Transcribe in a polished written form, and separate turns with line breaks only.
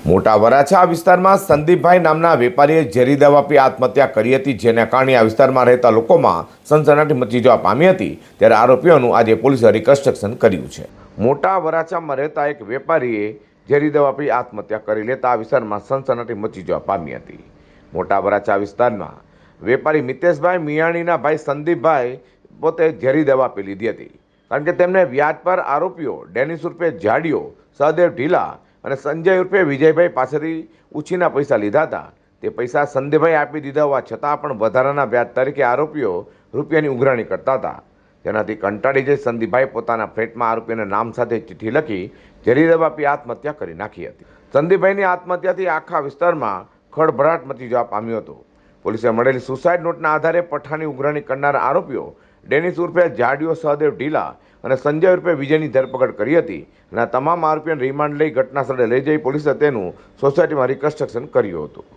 મોટા વરાછા વિસ્તારમાં સંદીપભાઈ નામના વેપારીએ ઝેરી દવા પી આત્મહત્યા કરી હતી, જેના કારણે આ વિસ્તારમાં રહેતા લોકોમાં સનસનાટી મચી જવા પામી હતી। ત્યારે આરોપીઓનું આજે પોલીસે રિકન્સ્ટ્રક્શન કર્યું છે। મોટા વરાછામાં રહેતા એક વેપારીએ ઝેરી દવા પી આત્મહત્યા કરી લેતા આ વિસ્તારમાં સનસનાટી મચી જવા પામી હતી। મોટા વરાછા વિસ્તારમાં વેપારી મિતેશભાઈ મિયાણીના ભાઈ સંદીપભાઈ પોતે ઝેરી દવા પી લીધી હતી, કારણ કે તેમને વ્યાજ પર આરોપીઓ ડેનિસ ઉર્ફે જાડિયો, સહદેવ ઢીલા અને સંજય ઉર્ફે વિજયભાઈ પાસેથી ઉછીના પૈસા લીધા હતા। તે પૈસા સંદીપભાઈ આપી દીધા હોવા છતાં પણ વધારાના વ્યાજ તરીકે આરોપીઓ રૂપિયાની ઉઘરાણી કરતા હતા। તેનાથી કંટાળી જઈ સંદીપભાઈ પોતાના ફ્લેટમાં આરોપીઓના નામ સાથે ચિઠ્ઠી લખી ઝેરી દવા પી આત્મહત્યા કરી નાખી હતી। સંદીપભાઈની આત્મહત્યાથી આખા વિસ્તારમાં ખળભળાટ મચી જવા પામ્યો હતો। પોલીસે મળેલી સુસાઇડ નોટના આધારે પઠાની ઉઘરાણી કરનારા આરોપીઓ ડેનિસ ઉર્ફે જાડિયો, સહદેવ ઢીલા અને સંજય ઉર્ફે વિજયની ધરપકડ કરી હતી અને તમામ આરોપીઓને રિમાન્ડ લઈ ઘટના સ્થળે લઈ જઈ પોલીસે તેનું સોસાયટીમાં રિકન્સ્ટ્રક્શન કર્યું હતું।